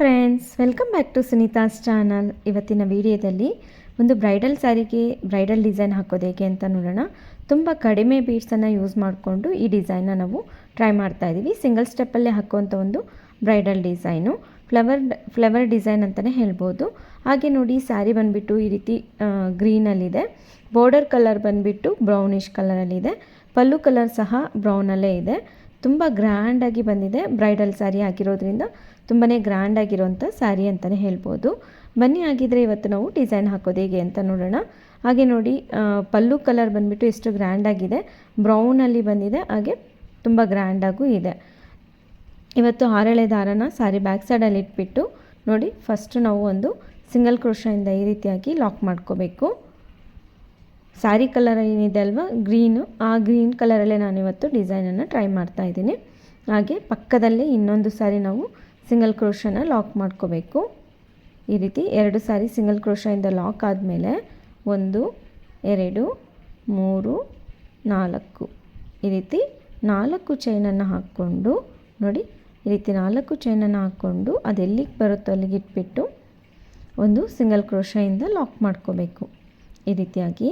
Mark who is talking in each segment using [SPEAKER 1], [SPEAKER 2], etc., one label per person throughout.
[SPEAKER 1] Friends, welcome back to Sunita's channel. ಇವತ್ತಿನ ವಿಡಿಯೋದಲ್ಲಿ ಒಂದು ಬ್ರೈಡಲ್ ಸ್ಯಾರಿಗೆ ಬ್ರೈಡಲ್ ಡಿಸೈನ್ ಹಾಕೋದು ಹೇಗೆ ಅಂತ ನೋಡೋಣ. ತುಂಬ ಕಡಿಮೆ ಬೀಡ್ಸನ್ನು ಯೂಸ್ ಮಾಡಿಕೊಂಡು ಈ ಡಿಸೈನ್ನ ನಾವು ಟ್ರೈ ಮಾಡ್ತಾ ಇದ್ದೀವಿ. ಸಿಂಗಲ್ ಸ್ಟೆಪ್ಪಲ್ಲೇ ಹಾಕುವಂಥ ಒಂದು ಬ್ರೈಡಲ್ ಡಿಸೈನು, ಫ್ಲವರ್ ಡಿಸೈನ್ ಅಂತಲೇ ಹೇಳ್ಬೋದು. ಹಾಗೆ ನೋಡಿ, ಸ್ಯಾರಿ ಬಂದುಬಿಟ್ಟು ಈ ರೀತಿ ಗ್ರೀನಲ್ಲಿದೆ, ಬಾರ್ಡರ್ ಕಲರ್ ಬಂದುಬಿಟ್ಟು ಬ್ರೌನಿಷ್ ಕಲರಲ್ಲಿದೆ, ಪಲ್ಲು ಕಲರ್ ಸಹ ಬ್ರೌನಲ್ಲೇ ಇದೆ. ತುಂಬ ಗ್ರ್ಯಾಂಡಾಗಿ ಬಂದಿದೆ. ಬ್ರೈಡಲ್ ಸ್ಯಾರಿ ಆಗಿರೋದ್ರಿಂದ ತುಂಬಾ ಗ್ರ್ಯಾಂಡಾಗಿರೋಂಥ ಸ್ಯಾರಿ ಅಂತಲೇ ಹೇಳ್ಬೋದು. ಬನ್ನಿ, ಆಗಿದ್ದರೆ ಇವತ್ತು ನಾವು ಡಿಸೈನ್ ಹಾಕೋದು ಹೇಗೆ ಅಂತ ನೋಡೋಣ. ಹಾಗೆ ನೋಡಿ, ಪಲ್ಲು ಕಲರ್ ಬಂದುಬಿಟ್ಟು ಎಷ್ಟು ಗ್ರ್ಯಾಂಡಾಗಿದೆ, ಬ್ರೌನಲ್ಲಿ ಬಂದಿದೆ, ಹಾಗೆ ತುಂಬ ಗ್ರ್ಯಾಂಡಾಗೂ ಇದೆ. ಇವತ್ತು 6 ಎಳೆ ದಾರನ ಸ್ಯಾರಿ ಬ್ಯಾಕ್ ಸೈಡಲ್ಲಿ ಇಟ್ಬಿಟ್ಟು ನೋಡಿ, ಫಸ್ಟು ನಾವು ಒಂದು ಸಿಂಗಲ್ ಕ್ರೋಶದಿಂದ ಈ ರೀತಿಯಾಗಿ ಲಾಕ್ ಮಾಡ್ಕೋಬೇಕು. ಸ್ಯಾರಿ ಕಲರ್ ಏನಿದೆ ಅಲ್ವಾ, ಗ್ರೀನು, ಆ ಗ್ರೀನ್ ಕಲರಲ್ಲೇ ನಾನಿವತ್ತು ಡಿಸೈನನ್ನು ಟ್ರೈ ಮಾಡ್ತಾ ಇದ್ದೀನಿ. ಹಾಗೆ ಪಕ್ಕದಲ್ಲೇ ಇನ್ನೊಂದು ಸಾರಿ ನಾವು ಸಿಂಗಲ್ ಕ್ರೋಶನ ಲಾಕ್ ಮಾಡ್ಕೋಬೇಕು. ಈ ರೀತಿ 2 ಸಾರಿ ಸಿಂಗಲ್ ಕ್ರೋಶದಿಂದ ಲಾಕ್ ಆದಮೇಲೆ 1 2 3 4 ಈ ರೀತಿ 4 ಚೈನನ್ನು ಹಾಕ್ಕೊಂಡು ನೋಡಿ, ಈ ರೀತಿ 4 ಚೈನನ್ನು ಹಾಕ್ಕೊಂಡು ಅದೆಲ್ಲಿಗೆ ಬರುತ್ತೋ ಅಲ್ಲಿಗೆ ಇಟ್ಬಿಟ್ಟು ಒಂದು ಸಿಂಗಲ್ ಕ್ರೋಶದಿಂದ ಲಾಕ್ ಮಾಡ್ಕೋಬೇಕು. ಈ ರೀತಿಯಾಗಿ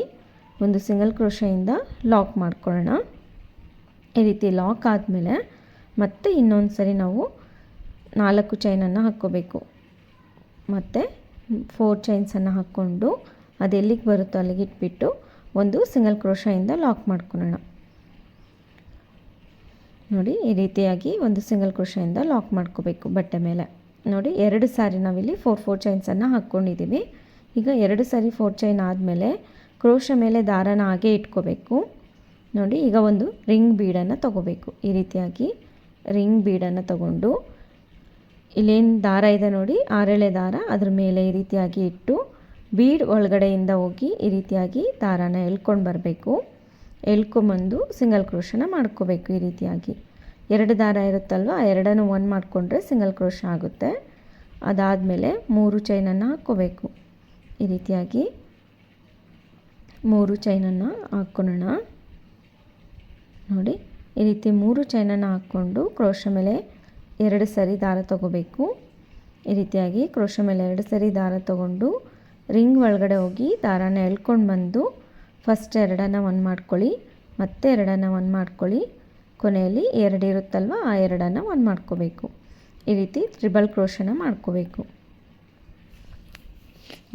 [SPEAKER 1] ಒಂದು ಸಿಂಗಲ್ ಕ್ರೋಶದಿಂದ ಲಾಕ್ ಮಾಡ್ಕೊಳ್ಳೋಣ. ಈ ರೀತಿ ಲಾಕ್ ಆದಮೇಲೆ ಮತ್ತೆ ಇನ್ನೊಂದು ಸರಿ ನಾವು 4 ಚೈನನ್ನು ಹಾಕ್ಕೋಬೇಕು. ಮತ್ತು 4 ಚೈನ್ಸನ್ನು ಹಾಕ್ಕೊಂಡು ಅದೆಲ್ಲಿಗೆ ಬರುತ್ತೋ ಅಲ್ಲಿಗೆ ಇಟ್ಬಿಟ್ಟು ಒಂದು ಸಿಂಗಲ್ ಕ್ರೋಶದಿಂದ ಲಾಕ್ ಮಾಡ್ಕೊಳ್ಳೋಣ. ನೋಡಿ, ಈ ರೀತಿಯಾಗಿ ಒಂದು ಸಿಂಗಲ್ ಕ್ರೋಶದಿಂದ ಲಾಕ್ ಮಾಡ್ಕೋಬೇಕು ಬಟ್ಟೆ ಮೇಲೆ. ನೋಡಿ, 2 ಸಾರಿ ನಾವಿಲ್ಲಿ 4 ಚೈನ್ಸನ್ನು ಹಾಕ್ಕೊಂಡಿದ್ದೀವಿ. ಈಗ 2 ಸಾರಿ 4 ಚೈನ್ ಆದಮೇಲೆ ಕ್ರೋಶ ಮೇಲೆ ದಾರನ ಹಾಗೆ ಇಟ್ಕೋಬೇಕು. ನೋಡಿ, ಈಗ ಒಂದು ರಿಂಗ್ ಬೀಡನ್ನು ತಗೋಬೇಕು. ಈ ರೀತಿಯಾಗಿ ರಿಂಗ್ ಬೀಡನ್ನು ತಗೊಂಡು ಇಲ್ಲೇನು ದಾರ ಇದೆ ನೋಡಿ, 6 ಎಳೆ ದಾರ, ಅದ್ರ ಮೇಲೆ ಈ ರೀತಿಯಾಗಿ ಇಟ್ಟು ಬೀಡ್ ಒಳಗಡೆಯಿಂದ ಹೋಗಿ ಈ ರೀತಿಯಾಗಿ ದಾರಾನ ಎಳ್ಕೊಂಡು ಬರಬೇಕು. ಎಳ್ಕೊಂಬಂದು ಸಿಂಗಲ್ ಕ್ರೋಶನ ಮಾಡ್ಕೋಬೇಕು. ಈ ರೀತಿಯಾಗಿ 2 ದಾರ ಇರುತ್ತಲ್ವ, ಆ 2 ಒಂದು ಮಾಡಿಕೊಂಡ್ರೆ ಸಿಂಗಲ್ ಕ್ರೋಶ ಆಗುತ್ತೆ. ಅದಾದಮೇಲೆ 3 ಚೈನನ್ನು ಹಾಕ್ಕೋಬೇಕು. ಈ ರೀತಿಯಾಗಿ 3 ಚೈನನ್ನು ಹಾಕ್ಕೊಳ್ಳೋಣ. ನೋಡಿ, ಈ ರೀತಿ 3 ಚೈನನ್ನು ಹಾಕ್ಕೊಂಡು ಕ್ರೋಶ ಮೇಲೆ 2 ಸರಿ ದಾರ ತಗೋಬೇಕು. ಈ ರೀತಿಯಾಗಿ ಕ್ರೋಶ ಮೇಲೆ 2 ಸರಿ ದಾರ ತಗೊಂಡು ರಿಂಗ್ ಒಳಗಡೆ ಹೋಗಿ ದಾರಾನ ಎಳ್ಕೊಂಡು ಬಂದು ಫಸ್ಟ್ 2 ಒಂದು ಮಾಡ್ಕೊಳ್ಳಿ, ಮತ್ತೆ 2 ಒಂದು ಮಾಡ್ಕೊಳ್ಳಿ, ಕೊನೆಯಲ್ಲಿ 2 ಇರುತ್ತಲ್ವ ಆ 2 ಒಂದು ಮಾಡ್ಕೋಬೇಕು. ಈ ರೀತಿ ಟ್ರಿಬಲ್ ಕ್ರೋಶನ ಮಾಡ್ಕೋಬೇಕು.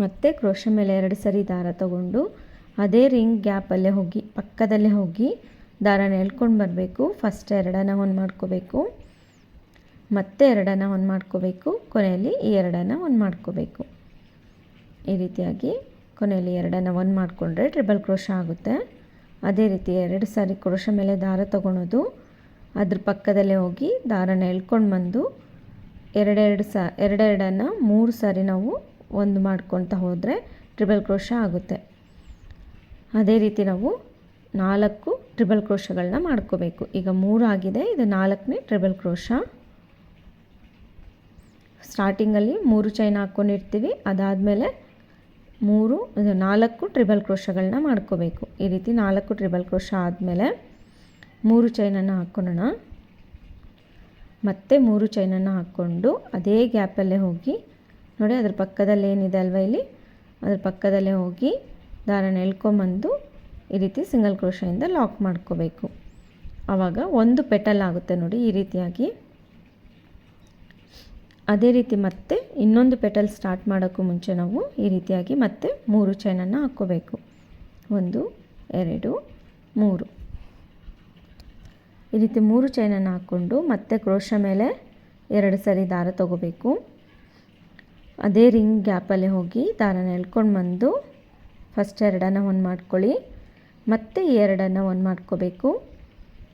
[SPEAKER 1] ಮತ್ತು ಕ್ರೋಶ ಮೇಲೆ 2 ಸರಿ ದಾರ ತಗೊಂಡು ಅದೇ ರಿಂಗ್ ಗ್ಯಾಪಲ್ಲೇ ಹೋಗಿ ಪಕ್ಕದಲ್ಲೇ ಹೋಗಿ ದಾರಾನ ಎಳ್ಕೊಂಡು ಬರಬೇಕು. ಫಸ್ಟ್ 2 ಒಂದು ಮಾಡ್ಕೋಬೇಕು, ಮತ್ತೆ 2 ಒಂದು ಮಾಡ್ಕೋಬೇಕು, ಕೊನೆಯಲ್ಲಿ ಈ 2 ಒಂದು ಮಾಡ್ಕೋಬೇಕು. ಈ ರೀತಿಯಾಗಿ ಕೊನೆಯಲ್ಲಿ 2 ಒಂದು ಮಾಡಿಕೊಂಡ್ರೆ ಟ್ರಿಬಲ್ ಕ್ರೋಶ ಆಗುತ್ತೆ. ಅದೇ ರೀತಿ 2 ಸಾರಿ ಕ್ರೋಶ ಮೇಲೆ ದಾರ ತೊಗೊಳೋದು, ಅದ್ರ ಪಕ್ಕದಲ್ಲೇ ಹೋಗಿ ದಾರಾನ ಎಳ್ಕೊಂಡು ಬಂದು 2 3 ಸಾರಿ ನಾವು ಒಂದು ಮಾಡ್ಕೊತಾ ಹೋದರೆ ಟ್ರಿಬಲ್ ಕ್ರೋಶ ಆಗುತ್ತೆ. ಅದೇ ರೀತಿ ನಾವು 4 ಟ್ರಿಬಲ್ ಕ್ರೋಶಗಳನ್ನ ಮಾಡ್ಕೋಬೇಕು. ಈಗ 3 ಆಗಿದೆ, ಇದು 4ನೇ ಟ್ರಿಬಲ್ ಕ್ರೋಶ. ಸ್ಟಾರ್ಟಿಂಗಲ್ಲಿ 3 ಚೈನ್ ಹಾಕ್ಕೊಂಡಿರ್ತೀವಿ, ಅದಾದಮೇಲೆ 4 ಟ್ರಿಬಲ್ ಕ್ರೋಶಗಳನ್ನ ಮಾಡ್ಕೋಬೇಕು. ಈ ರೀತಿ 4 ಟ್ರಿಬಲ್ ಕ್ರೋಶ ಆದಮೇಲೆ 3 ಚೈನನ್ನು ಹಾಕ್ಕೊಳ್ಳೋಣ. ಮತ್ತೆ 3 ಚೈನನ್ನು ಹಾಕ್ಕೊಂಡು ಅದೇ ಗ್ಯಾಪಲ್ಲೇ ಹೋಗಿ ನೋಡಿ, ಅದ್ರ ಪಕ್ಕದಲ್ಲಿ ಏನಿದೆ ಅಲ್ವ ಇಲ್ಲಿ, ಅದ್ರ ಪಕ್ಕದಲ್ಲೇ ಹೋಗಿ ದಾರನ ಎಳ್ಕೊಂಬಂದು ಈ ರೀತಿ ಸಿಂಗಲ್ ಕ್ರೋಶದಿಂದ ಲಾಕ್ ಮಾಡ್ಕೋಬೇಕು. ಆವಾಗ ಒಂದು ಪೆಟಲ್ ಆಗುತ್ತೆ ನೋಡಿ, ಈ ರೀತಿಯಾಗಿ. ಅದೇ ರೀತಿ ಮತ್ತೆ ಇನ್ನೊಂದು ಪೆಟಲ್ ಸ್ಟಾರ್ಟ್ ಮಾಡೋಕ್ಕೂ ಮುಂಚೆ ನಾವು ಈ ರೀತಿಯಾಗಿ ಮತ್ತೆ 3 ಚೈನನ್ನು ಹಾಕ್ಕೋಬೇಕು. 1 2 3 ಈ ರೀತಿ 3 ಚೈನನ್ನು ಹಾಕ್ಕೊಂಡು ಮತ್ತೆ ಕ್ರೋಶ ಮೇಲೆ 2 ಸರಿ ದಾರ ತಗೋಬೇಕು. ಅದೇ ರಿಂಗ್ ಗ್ಯಾಪಲ್ಲೇ ಹೋಗಿ ದಾರನ ಎಳ್ಕೊಂಡು ಬಂದು ಫಸ್ಟ್ 2 ಒಂದು ಮಾಡ್ಕೊಳ್ಳಿ, ಮತ್ತೆ ಈ 2 ಒಂದು ಮಾಡ್ಕೋಬೇಕು,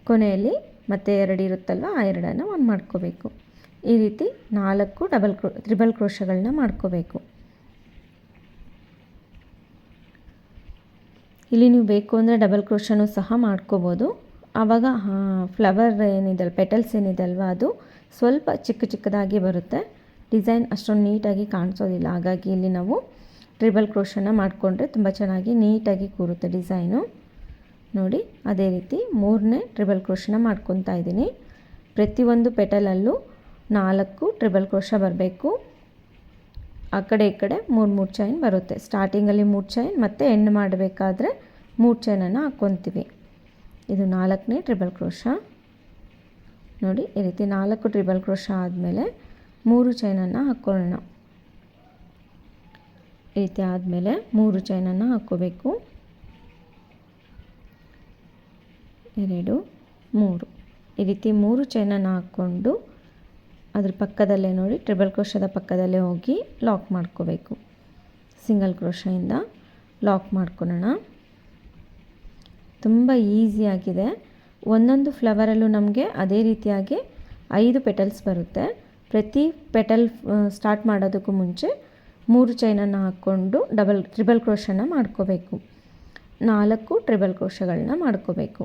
[SPEAKER 1] ಕೊನೆಯಲ್ಲಿ ಮತ್ತೆ 2 ಇರುತ್ತಲ್ವ ಆ 2 ಒಂದು ಮಾಡ್ಕೋಬೇಕು. ಈ ರೀತಿ 4 ಟ್ರಿಬಲ್ ಕ್ರೋಶಗಳನ್ನ ಮಾಡ್ಕೋಬೇಕು. ಇಲ್ಲಿ ನೀವು ಬೇಕು ಅಂದರೆ ಡಬಲ್ ಕ್ರೋಶನೂ ಸಹ ಮಾಡ್ಕೋಬೋದು. ಆವಾಗ ಫ್ಲವರ್ ಏನಿದೆ, ಪೆಟಲ್ಸ್ ಏನಿದೆ ಅಲ್ವ, ಅದು ಸ್ವಲ್ಪ ಚಿಕ್ಕದಾಗಿ ಬರುತ್ತೆ. ಡಿಸೈನ್ ಅಷ್ಟೊಂದು ನೀಟಾಗಿ ಕಾಣಿಸೋದಿಲ್ಲ. ಹಾಗಾಗಿ ಇಲ್ಲಿ ನಾವು ಟ್ರಿಬಲ್ ಕ್ರೋಶನ ಮಾಡಿಕೊಂಡ್ರೆ ತುಂಬ ಚೆನ್ನಾಗಿ ನೀಟಾಗಿ ಕೂರುತ್ತೆ ಡಿಸೈನು. ನೋಡಿ, ಅದೇ ರೀತಿ 3ನೇ ಟ್ರಿಬಲ್ ಕ್ರೋಶನ ಮಾಡ್ಕೊತಾ ಇದ್ದೀನಿ. ಪ್ರತಿಯೊಂದು ಪೆಟಲಲ್ಲೂ 4 ಟ್ರಿಬಲ್ ಕ್ರೋಶ ಬರಬೇಕು. ಆ ಕಡೆ ಈ ಕಡೆ 3 ಚೈನ್ ಬರುತ್ತೆ. ಸ್ಟಾರ್ಟಿಂಗಲ್ಲಿ 3 ಚೈನ್ ಮತ್ತು ಎಂಡ್ ಮಾಡಬೇಕಾದ್ರೆ 3 ಚೈನನ್ನು ಹಾಕ್ಕೊತೀವಿ. ಇದು 4ನೇ ಟ್ರಿಬಲ್ ಕ್ರೋಶಾ. ನೋಡಿ ಈ ರೀತಿ 4 ಟ್ರಿಬಲ್ ಕ್ರೋಶಾ ಆದಮೇಲೆ 3 ಚೈನನ್ನು ಹಾಕ್ಕೊಳ್ಳೋಣ. ಈ ರೀತಿ ಆದಮೇಲೆ 3 ಚೈನನ್ನು ಹಾಕ್ಕೋಬೇಕು. 2 3 ಈ ರೀತಿ 3 ಚೈನನ್ನು ಹಾಕ್ಕೊಂಡು ಅದ್ರ ಪಕ್ಕದಲ್ಲೇ ನೋಡಿ ಟ್ರಿಬಲ್ ಕ್ರೋಶದ ಪಕ್ಕದಲ್ಲೇ ಹೋಗಿ ಲಾಕ್ ಮಾಡ್ಕೋಬೇಕು. ಸಿಂಗಲ್ ಕ್ರೋಶದಿಂದ ಲಾಕ್ ಮಾಡ್ಕೊಳ್ಳೋಣ. ತುಂಬ ಈಸಿಯಾಗಿದೆ. ಒಂದೊಂದು ಫ್ಲವರಲ್ಲೂ ನಮಗೆ ಅದೇ ರೀತಿಯಾಗಿ 5 ಪೆಟಲ್ಸ್ ಬರುತ್ತೆ. ಪ್ರತಿ ಪೆಟಲ್ ಸ್ಟಾರ್ಟ್ ಮಾಡೋದಕ್ಕೂ ಮುಂಚೆ 3 ಚೈನನ್ನು ಹಾಕ್ಕೊಂಡು ಟ್ರಿಬಲ್ ಕ್ರೋಶನ ಮಾಡ್ಕೋಬೇಕು. 4 ಟ್ರಿಬಲ್ ಕ್ರೋಶಗಳನ್ನ ಮಾಡ್ಕೋಬೇಕು.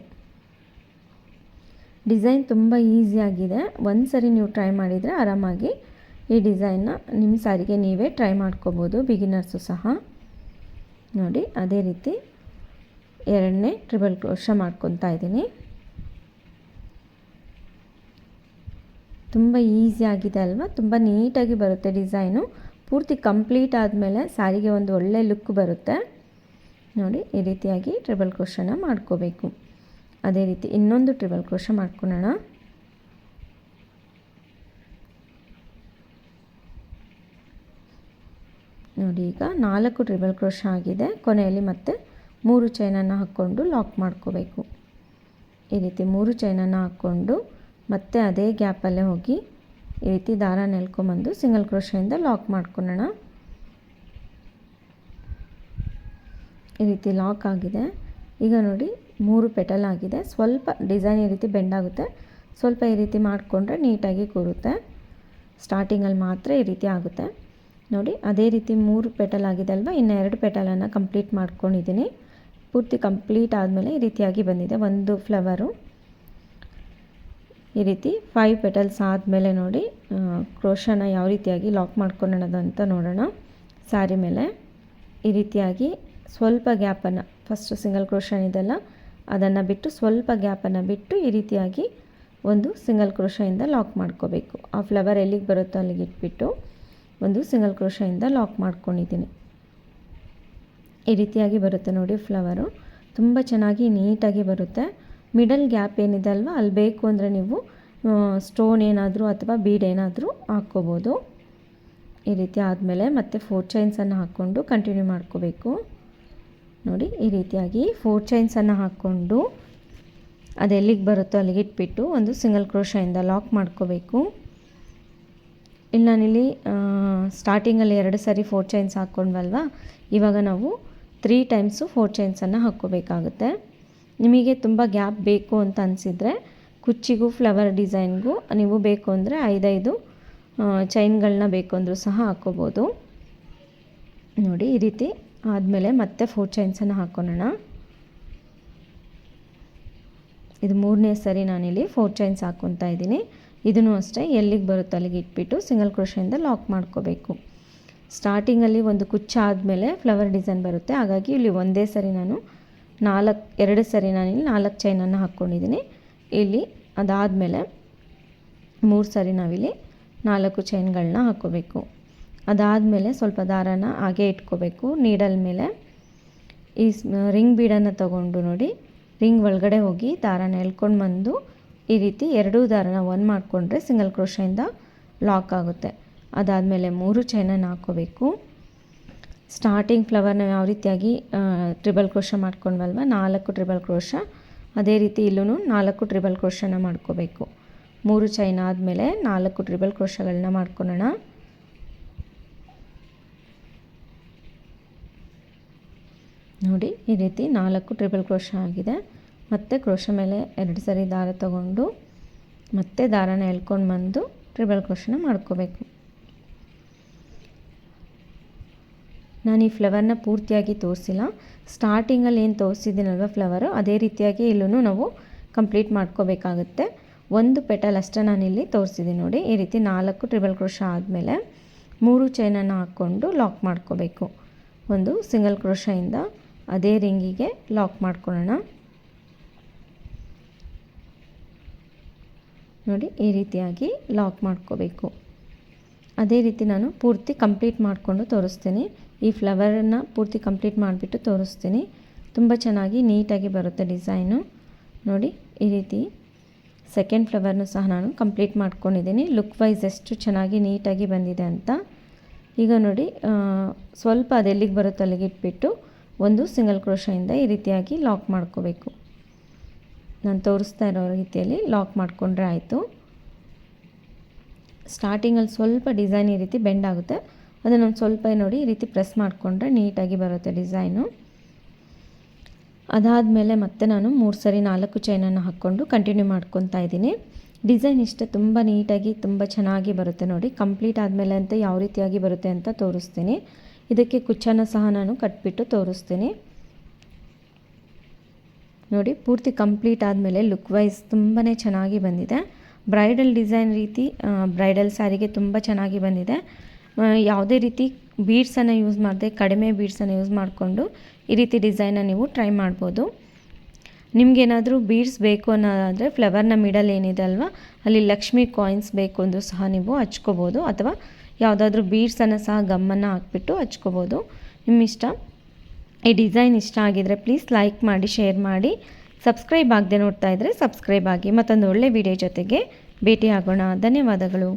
[SPEAKER 1] ಡಿಸೈನ್ ತುಂಬ ಈಸಿಯಾಗಿದೆ. ಒಂದು ಸರಿ ನೀವು ಟ್ರೈ ಮಾಡಿದರೆ ಆರಾಮಾಗಿ ಈ ಡಿಸೈನ್ನ ನಿಮ್ಮ ಸ್ಯಾರಿಗೆ ನೀವೇ ಟ್ರೈ ಮಾಡ್ಕೋಬೋದು, ಬಿಗಿನರ್ಸು ಸಹ. ನೋಡಿ ಅದೇ ರೀತಿ 2ನೇ ಟ್ರಿಬಲ್ ಕ್ರೋಶ ಮಾಡ್ಕೊತಾ ಇದ್ದೀನಿ. ತುಂಬ ಈಸಿಯಾಗಿದೆ ಅಲ್ವಾ? ತುಂಬ ನೀಟಾಗಿ ಬರುತ್ತೆ ಡಿಸೈನು. ಪೂರ್ತಿ ಕಂಪ್ಲೀಟ್ ಆದಮೇಲೆ ಸ್ಯಾರಿಗೆ ಒಂದು ಒಳ್ಳೆ ಲುಕ್ ಬರುತ್ತೆ. ನೋಡಿ ಈ ರೀತಿಯಾಗಿ ಟ್ರಿಬಲ್ ಕ್ರೋಶನ ಮಾಡ್ಕೋಬೇಕು. ಅದೇ ರೀತಿ ಇನ್ನೊಂದು ಟ್ರಿಬಲ್ ಕ್ರೋಶ ಮಾಡ್ಕೊಳ್ಳೋಣ. ನೋಡಿ ಈಗ 4 ಟ್ರಿಬಲ್ ಕ್ರೋಶ ಆಗಿದೆ. ಕೊನೆಯಲ್ಲಿ ಮತ್ತೆ 3 ಚೈನನ್ನು ಹಾಕ್ಕೊಂಡು ಲಾಕ್ ಮಾಡ್ಕೋಬೇಕು. ಈ ರೀತಿ 3 ಚೈನನ್ನು ಹಾಕ್ಕೊಂಡು ಮತ್ತೆ ಅದೇ ಗ್ಯಾಪಲ್ಲೇ ಹೋಗಿ ಈ ರೀತಿ ದಾರ ಎಳ್ಕೊಂಬಂದು ಸಿಂಗಲ್ ಕ್ರೋಶದಿಂದ ಲಾಕ್ ಮಾಡ್ಕೊಳ್ಳೋಣ. ಈ ರೀತಿ ಲಾಕ್ ಆಗಿದೆ. ಈಗ ನೋಡಿ 3 ಪೆಟಲ್ ಆಗಿದೆ. ಸ್ವಲ್ಪ ಡಿಸೈನ್ ಈ ರೀತಿ ಬೆಂಡ್ ಆಗುತ್ತೆ. ಸ್ವಲ್ಪ ಈ ರೀತಿ ಮಾಡಿಕೊಂಡ್ರೆ ನೀಟಾಗಿ ಕೂರುತ್ತೆ. ಸ್ಟಾರ್ಟಿಂಗಲ್ಲಿ ಮಾತ್ರ ಈ ರೀತಿ ಆಗುತ್ತೆ. ನೋಡಿ ಅದೇ ರೀತಿ 3 ಪೆಟಲ್ ಆಗಿದೆ ಅಲ್ವಾ? ಇನ್ನು 2 ಪೆಟಲನ್ನು ಕಂಪ್ಲೀಟ್ ಮಾಡ್ಕೊಂಡಿದ್ದೀನಿ. ಪೂರ್ತಿ ಕಂಪ್ಲೀಟ್ ಆದಮೇಲೆ ಈ ರೀತಿಯಾಗಿ ಬಂದಿದೆ ಒಂದು ಫ್ಲವರು. ಈ ರೀತಿ 5 ಪೆಟಲ್ಸ್ ಆದಮೇಲೆ ನೋಡಿ ಕ್ರೋಶನ ಯಾವ ರೀತಿಯಾಗಿ ಲಾಕ್ ಮಾಡ್ಕೊಳ್ಳೋದು ಅಂತ ನೋಡೋಣ. ಸ್ಯಾರಿ ಮೇಲೆ ಈ ರೀತಿಯಾಗಿ ಸ್ವಲ್ಪ ಗ್ಯಾಪನ್ನು, ಫಸ್ಟ್ ಸಿಂಗಲ್ ಕ್ರೋಶನ್ ಇದೆಲ್ಲ ಅದನ್ನು ಬಿಟ್ಟು ಸ್ವಲ್ಪ ಗ್ಯಾಪನ್ನು ಬಿಟ್ಟು ಈ ರೀತಿಯಾಗಿ ಒಂದು ಸಿಂಗಲ್ ಕ್ರೋಶದಿಂದ ಲಾಕ್ ಮಾಡ್ಕೋಬೇಕು. ಆ ಫ್ಲವರ್ ಎಲ್ಲಿಗೆ ಬರುತ್ತೋ ಅಲ್ಲಿಗೆ ಇಟ್ಬಿಟ್ಟು ಒಂದು ಸಿಂಗಲ್ ಕ್ರೋಶದಿಂದ ಲಾಕ್ ಮಾಡ್ಕೊಂಡಿದ್ದೀನಿ. ಈ ರೀತಿಯಾಗಿ ಬರುತ್ತೆ ನೋಡಿ ಫ್ಲವರು. ತುಂಬ ಚೆನ್ನಾಗಿ ನೀಟಾಗಿ ಬರುತ್ತೆ. ಮಿಡಲ್ ಗ್ಯಾಪ್ ಏನಿದೆ ಅಲ್ವಾ, ಅಲ್ಲಿ ಬೇಕು ಅಂದರೆ ನೀವು ಸ್ಟೋನ್ ಏನಾದರೂ ಅಥವಾ ಬೀಡ್ ಏನಾದರೂ ಹಾಕ್ಕೋಬೋದು. ಈ ರೀತಿ ಆದಮೇಲೆ ಮತ್ತೆ 4 ಚೈನ್ಸನ್ನು ಹಾಕ್ಕೊಂಡು ಕಂಟಿನ್ಯೂ ಮಾಡ್ಕೋಬೇಕು. ನೋಡಿ ಈ ರೀತಿಯಾಗಿ 4 ಚೈನ್ಸನ್ನು ಹಾಕ್ಕೊಂಡು ಅದೆಲ್ಲಿಗೆ ಬರುತ್ತೋ ಅಲ್ಲಿಗೆ ಇಟ್ಬಿಟ್ಟು ಒಂದು ಸಿಂಗಲ್ ಕ್ರೋಶದಿಂದ ಲಾಕ್ ಮಾಡ್ಕೋಬೇಕು. ಇಲ್ಲಿ ನಾನಿಲ್ಲಿ ಸ್ಟಾರ್ಟಿಂಗಲ್ಲಿ 2 ಸರಿ 4 ಚೈನ್ಸ್ ಹಾಕ್ಕೊಂಡ್ವಲ್ವ, ಇವಾಗ ನಾವು 3 ಟೈಮ್ಸು 4 ಚೈನ್ಸನ್ನು ಹಾಕ್ಕೋಬೇಕಾಗುತ್ತೆ. ನಿಮಗೆ ತುಂಬ ಗ್ಯಾಪ್ ಬೇಕು ಅಂತ ಅನಿಸಿದರೆ ಕುಚ್ಚಿಗೂ ಫ್ಲವರ್ ಡಿಸೈನ್ಗೂ ನೀವು ಬೇಕು ಅಂದರೆ 5 ಚೈನ್ಗಳನ್ನ ಬೇಕು ಅಂದರೂ ಸಹ ಹಾಕ್ಕೋಬೋದು. ನೋಡಿ ಈ ರೀತಿ ಆದಮೇಲೆ ಮತ್ತೆ 4 ಚೈನ್ಸನ್ನು ಹಾಕ್ಕೊಳ್ಳೋಣ. ಇದು 3ನೇ ಸರಿ ನಾನಿಲ್ಲಿ 4 ಚೈನ್ಸ್ ಹಾಕ್ಕೊತಾ ಇದ್ದೀನಿ. ಇದನ್ನು ಅಷ್ಟೇ ಎಲ್ಲಿಗೆ ಬರುತ್ತೋ ಅಲ್ಲಿಗೆ ಇಟ್ಬಿಟ್ಟು ಸಿಂಗಲ್ ಕ್ರೋಶದಿಂದ ಲಾಕ್ ಮಾಡ್ಕೋಬೇಕು. ಸ್ಟಾರ್ಟಿಂಗಲ್ಲಿ ಒಂದು ಕುಚ್ಚ ಆದಮೇಲೆ ಫ್ಲವರ್ ಡಿಸೈನ್ ಬರುತ್ತೆ. ಹಾಗಾಗಿ ಇಲ್ಲಿ ಒಂದೇ ಸರಿ ನಾನು 2 ಸರಿ ನಾನಿಲ್ಲಿ 4 ಚೈನನ್ನು ಹಾಕ್ಕೊಂಡಿದ್ದೀನಿ. ಇಲ್ಲಿ ಅದಾದಮೇಲೆ 3 ಸರಿ ನಾವಿಲ್ಲಿ 4 ಚೈನ್ಗಳನ್ನ ಹಾಕ್ಕೋಬೇಕು. ಅದಾದಮೇಲೆ ಸ್ವಲ್ಪ ದಾರಾನ ಹಾಗೆ ಇಟ್ಕೋಬೇಕು. ನೀಡಲ್ ಮೇಲೆ ಈ ರಿಂಗ್ ಬೀಡನ್ನು ತಗೊಂಡು ನೋಡಿ ರಿಂಗ್ ಒಳಗಡೆ ಹೋಗಿ ದಾರಾನ ಎಳ್ಕೊಂಡು ಬಂದು ಈ ರೀತಿ 2 ದಾರಾನ ಒಂದು ಮಾಡಿಕೊಂಡ್ರೆ ಸಿಂಗಲ್ ಕ್ರೋಶದಿಂದ ಲಾಕ್ ಆಗುತ್ತೆ. ಅದಾದಮೇಲೆ 3 ಚೈನನ್ನು ಹಾಕ್ಕೋಬೇಕು. ಸ್ಟಾರ್ಟಿಂಗ್ ಫ್ಲವರ್ನ ಯಾವ ರೀತಿಯಾಗಿ ಟ್ರಿಬಲ್ ಕ್ರೋಶ ಮಾಡ್ಕೊಂಡ್ವಲ್ವ 4 ಟ್ರಿಬಲ್ ಕ್ರೋಶ, ಅದೇ ರೀತಿ ಇಲ್ಲೂ 4 ಟ್ರಿಬಲ್ ಕ್ರೋಶನ ಮಾಡ್ಕೋಬೇಕು. 3 ಚೈನ್ ಆದಮೇಲೆ 4 ಟ್ರಿಬಲ್ ಕ್ರೋಶಗಳನ್ನ ಮಾಡ್ಕೊಳ್ಳೋಣ. ನೋಡಿ ಈ ರೀತಿ 4 ಟ್ರಿಬಲ್ ಕ್ರೋಶ ಆಗಿದೆ. ಮತ್ತೆ ಕ್ರೋಶ ಮೇಲೆ 2 ಸರಿ ದಾರ ತಗೊಂಡು ಮತ್ತೆ ದಾರಾನ ಎಳ್ಕೊಂಡು ಬಂದು ಟ್ರಿಬಲ್ ಕ್ರೋಶನ ಮಾಡ್ಕೋಬೇಕು. ನಾನು ಈ ಫ್ಲವರ್ನ ಪೂರ್ತಿಯಾಗಿ ತೋರಿಸಿಲ್ಲ. ಸ್ಟಾರ್ಟಿಂಗಲ್ಲಿ ಏನು ತೋರಿಸಿದ್ದೀನಲ್ವ ಫ್ಲವರು, ಅದೇ ರೀತಿಯಾಗಿ ಇಲ್ಲೂ ನಾವು ಕಂಪ್ಲೀಟ್ ಮಾಡ್ಕೋಬೇಕಾಗುತ್ತೆ. ಒಂದು ಪೆಟಲ್ ಅಷ್ಟೇ ನಾನಿಲ್ಲಿ ತೋರಿಸಿದ್ದೀನಿ ನೋಡಿ. ಈ ರೀತಿ 4 ಟ್ರಿಬಲ್ ಕ್ರೋಶ ಆದಮೇಲೆ 3 ಚೈನನ್ನು ಹಾಕ್ಕೊಂಡು ಲಾಕ್ ಮಾಡ್ಕೋಬೇಕು. ಒಂದು ಸಿಂಗಲ್ ಕ್ರೋಶದಿಂದ ಅದೇ ರಿಂಗಿಗೆ ಲಾಕ್ ಮಾಡ್ಕೊಳ್ಳೋಣ. ನೋಡಿ ಈ ರೀತಿಯಾಗಿ ಲಾಕ್ ಮಾಡ್ಕೋಬೇಕು. ಅದೇ ರೀತಿ ನಾನು ಪೂರ್ತಿ ಕಂಪ್ಲೀಟ್ ಮಾಡಿಕೊಂಡು ತೋರಿಸ್ತೀನಿ. ಈ ಫ್ಲವರನ್ನು ಪೂರ್ತಿ ಕಂಪ್ಲೀಟ್ ಮಾಡಿಬಿಟ್ಟು ತೋರಿಸ್ತೀನಿ. ತುಂಬ ಚೆನ್ನಾಗಿ ನೀಟಾಗಿ ಬರುತ್ತೆ ಡಿಸೈನು. ನೋಡಿ ಈ ರೀತಿ ಸೆಕೆಂಡ್ ಫ್ಲವರ್ನು ಸಹ ನಾನು ಕಂಪ್ಲೀಟ್ ಮಾಡ್ಕೊಂಡಿದ್ದೀನಿ. ಲುಕ್ ವೈಸ್ ಎಷ್ಟು ಚೆನ್ನಾಗಿ ನೀಟಾಗಿ ಬಂದಿದೆ ಅಂತ. ಈಗ ನೋಡಿ ಸ್ವಲ್ಪ ಅದೆಲ್ಲಿಗೆ ಬರುತ್ತೋ ಅಲ್ಲಿಗೆ ಇಟ್ಬಿಟ್ಟು ಒಂದು ಸಿಂಗಲ್ ಕ್ರೋಶೆಯಿಂದ ಈ ರೀತಿಯಾಗಿ ಲಾಕ್ ಮಾಡ್ಕೋಬೇಕು. ನಾನು ತೋರಿಸ್ತಾ ಇರೋ ರೀತಿಯಲ್ಲಿ ಲಾಕ್ ಮಾಡಿಕೊಂಡ್ರೆ ಆಯಿತು. ಸ್ಟಾರ್ಟಿಂಗಲ್ಲಿ ಸ್ವಲ್ಪ ಡಿಸೈನ್ ಈ ರೀತಿ ಬೆಂಡ್ ಆಗುತ್ತೆ, ಅದನ್ನೊಂದು ಸ್ವಲ್ಪ ನೋಡಿ ಈ ರೀತಿ ಪ್ರೆಸ್ ಮಾಡಿಕೊಂಡ್ರೆ ನೀಟಾಗಿ ಬರುತ್ತೆ ಡಿಸೈನು. ಅದಾದಮೇಲೆ ಮತ್ತೆ ನಾನು 3 ಸರಿ 4 ಚೈನನ್ನು ಹಾಕ್ಕೊಂಡು ಕಂಟಿನ್ಯೂ ಮಾಡ್ಕೊತಾ ಇದ್ದೀನಿ. ಡಿಸೈನ್ ಇಷ್ಟೇ, ತುಂಬ ನೀಟಾಗಿ ತುಂಬ ಚೆನ್ನಾಗಿ ಬರುತ್ತೆ ನೋಡಿ. ಕಂಪ್ಲೀಟ್ ಆದಮೇಲೆ ಅಂತ ಯಾವ ರೀತಿಯಾಗಿ ಬರುತ್ತೆ ಅಂತ ತೋರಿಸ್ತೀನಿ. ಇದಕ್ಕೆ ಕುಚ್ಚನ್ನು ಸಹ ನಾನು ಕಟ್ಬಿಟ್ಟು ತೋರಿಸ್ತೀನಿ. ನೋಡಿ ಪೂರ್ತಿ ಕಂಪ್ಲೀಟ್ ಆದಮೇಲೆ ಲುಕ್ ವೈಸ್ ತುಂಬಾ ಚೆನ್ನಾಗಿ ಬಂದಿದೆ. ಬ್ರೈಡಲ್ ಡಿಸೈನ್ ರೀತಿ ಬ್ರೈಡಲ್ ಸ್ಯಾರಿಗೆ ತುಂಬ ಚೆನ್ನಾಗಿ ಬಂದಿದೆ. ಯಾವುದೇ ರೀತಿ ಬೀಡ್ಸನ್ನು ಯೂಸ್ ಮಾಡದೆ ಕಡಿಮೆ ಬೀಡ್ಸನ್ನು ಯೂಸ್ ಮಾಡಿಕೊಂಡು ಈ ರೀತಿ ಡಿಸೈನ್ನ ನೀವು ಟ್ರೈ ಮಾಡ್ಬೋದು. ನಿಮಗೇನಾದರೂ ಬೀಡ್ಸ್ ಬೇಕು ಅನ್ನೋದಾದರೆ ಫ್ಲವರ್ನ ಮಿಡಲ್ ಏನಿದೆ ಅಲ್ವಾ, ಅಲ್ಲಿ ಲಕ್ಷ್ಮಿ ಕಾಯಿನ್ಸ್ ಬೇಕು ಅಂದರೂ ಸಹ ನೀವು ಹಚ್ಕೋಬೋದು, ಅಥವಾ ಯಾವುದಾದ್ರೂ ಬೀಡ್ಸನ್ನು ಸಹ ಗಮ್ಮನ್ನು ಹಾಕ್ಬಿಟ್ಟು ಹಚ್ಕೋಬೋದು, ನಿಮ್ಮ ಇಷ್ಟ. ಈ ಡಿಸೈನ್ ಇಷ್ಟ ಆಗಿದರೆ ಪ್ಲೀಸ್ ಲೈಕ್ ಮಾಡಿ, ಶೇರ್ ಮಾಡಿ. ಸಬ್ಸ್ಕ್ರೈಬ್ ಆಗದೆ ನೋಡ್ತಾ ಇದ್ದರೆ ಸಬ್ಸ್ಕ್ರೈಬ್ ಆಗಿ. ಮತ್ತೊಂದು ಒಳ್ಳೆ ವಿಡಿಯೋ ಜೊತೆಗೆ ಭೇಟಿ ಆಗೋಣ. ಧನ್ಯವಾದಗಳು.